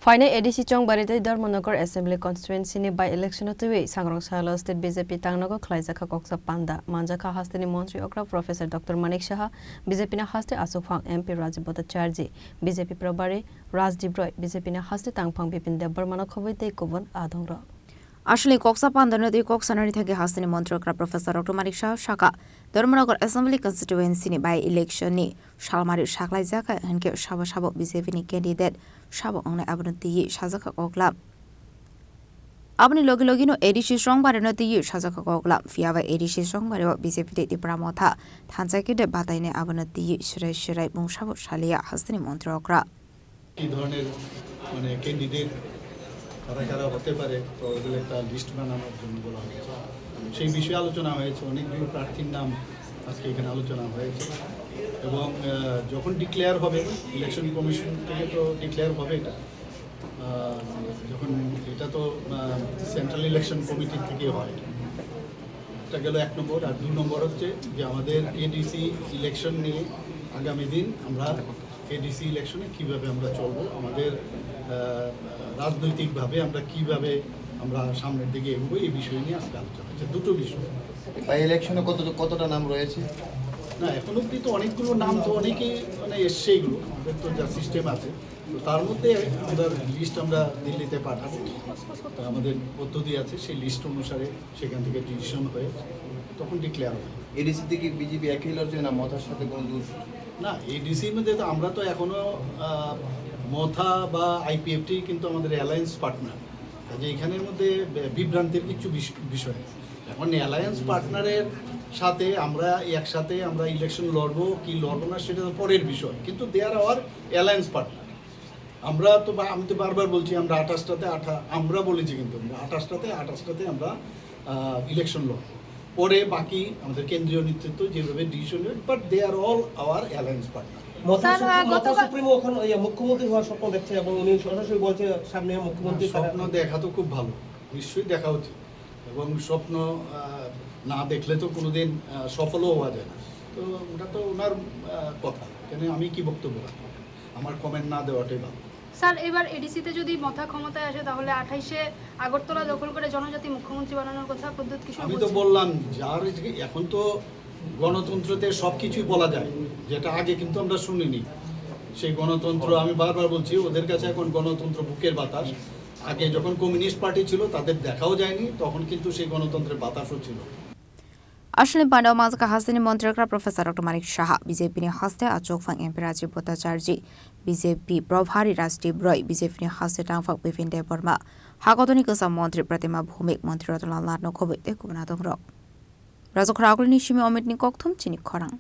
Final ADC Chongbarite Dharmanagar Assembly Constituency ni by election tuwi Sangrong Shala State BJP Tangnago Klaizaka Koksa Panda Manjaka Hastani Montri Okra Professor Dr. Manik Shaha BJP na Haste Asufang MP Rajiv Bhattacharjee BJP Prabhari Rajdeep Roy BJP na Haste Tangphang Bipin Debarmana Khobite Koban Adongra আসলে কক্সা পান্দা নদী কক্সানারি থেকে হাসিনী মন্ত্রকরা professor doctor Manik Saha শাখা Dharmanagar assembly constituency ni by election ni সালমারি সাকলাই জাকা হেনকে সাবা সাবা বিজেপি ni ক্যান্ডিডেট সাবা অংনে আবনতি সাজাকা কগলাম আপনি লগে লগে নো এডিসি সংবারে নতি সাজাকা কগলাম ফিয়াবা এডিসি সংবারে বিজেপি তে প্রামথা থানজাকে দে বাতাইনে আবনতি সুরাই সুরাই বংশাব শালিয়া হাসিনী মন্ত্রকরা এই ধরনের মানে ক্যান্ডিডেট কারা হতে পারে তো ওদের একটা লিস্ট বানানোর জন্য বলা হয়েছে সেই বিষয়ে আলোচনা হয়েছে অনেকগুলো প্রার্থীর নাম আজকে এখানে আলোচনা হয়েছে এবং যখন ডিক্লেয়ার হবে ইলেকশন কমিশন থেকে তো ডিক্লেয়ার হবে এটা যখন এটা তো সেন্ট্রাল ইলেকশন কমিটি থেকে হয় এটা গেল 1 নম্বর আর 2 নম্বর হচ্ছে যে আমাদের এডিসি ইলেকশন নিয়ে আগামী দিন আমরা এডিসি ইলেকশনে কিভাবে আমরা চলবো আমাদের রাজনৈতিকভাবে আমরা কিভাবে আমরা সামনের দিকে এগোবো এই বিষয় নিয়ে আজকে আলোচনা হচ্ছে দুটো বিষয় বাই ইলেকশনে কতটা নাম রয়েছে না এখন অব্দি তো অনেকগুলো নাম তো অনেকেই মানে এসছে এগুলো আমাদের তো যা সিস্টেম আছে তো তার মধ্যে আমাদের লিস্ট আমরা দিল্লিতে পাঠাবো আমাদের পদ্ধতি আছে সেই লিস্ট অনুসারে সেখান থেকে ডিসিশন হয়ে তখন ডিক্লেয়ার হবে এডিসি থেকে বিজেপি একই লড়ছে না মতার সাথে কোনো দূর না এডিসির মধ্যে তো আমরা তো এখনো মথা বা আইপিএফটি কিন্তু আমাদের অ্যালায়েন্স পার্টনার কাজে এখানের মধ্যে বিভ্রান্তির কিছু বিষয় এখন অ্যালায়েন্স পার্টনারের সাথে আমরা একসাথে আমরা ইলেকশন লড়বো কি লড়বো না সেটা তো পরের বিষয় কিন্তু দে আর আওয়ার অ্যালায়েন্স পার্টনার আমরা তো আমি তো বারবার বলছি আমরা 28টাতে আমরা বলেছি কিন্তু 28টাতে আমরা ইলেকশন লড়বো পরে বাকি আমাদের কেন্দ্রীয় নেতৃত্ব যেভাবে ডিসিশন নেবে but they are all our alliance partner মুখ্যমন্ত্রী হওয়ার স্বপ্ন দেখছে এবং উনি সরাসরি বলছে সামনে মুখ্যমন্ত্রী স্বপ্ন দেখা তো খুব ভালো নিশ্চয়ই দেখা উচিত এবং স্বপ্ন না দেখলে তো কোনোদিন সফলও হওয়া যায় না তো ওটা তো ওনার কথা এখানে আমি কি বক্তব্য রাখবো আমার কমেন্ট না দেওয়াটাই ভালো স্যার এবার এডিসিতে যদি মথা ক্ষমতায় আসে তাহলে 28-এ আগরতলা দখল করে জনজাতি মুখ্যমন্ত্রী বানানোর কথা প্রদ্যুৎ কিশোর আমি তো বললাম যার এখন তো গণতন্ত্রতে সব কিছুই বলা যায় যেটা আগে কিন্তু আমরা শুনিনি সেই গণতন্ত্র আমি বারবার বলছি ওদের কাছে এখন গণতন্ত্র বুকের বাতাস আগে যখন কমিউনিস্ট পার্টি ছিল তাদের দেখাও যায়নি তখন কিন্তু সেই গণতন্ত্রের বাতাসও ছিল আসলে পান্ডাও মাজকা হাসিনী মন্ত্রকরা professor doctor Manik Saha BJP ni haste achokphang MP Rajiv Bhattacharjee BJP প্রভারী Rajdeep Roy BJP ni haste tangphak Bipin Debarma হাগতনি কোসা মন্ত্রী প্রতিমা ভৌমিক মন্ত্রী রতনলাল নাথ নখবইতে কুবনা দংরক রাজখরাগলনি সিমি অমিতনি ককথম চিনি খরাং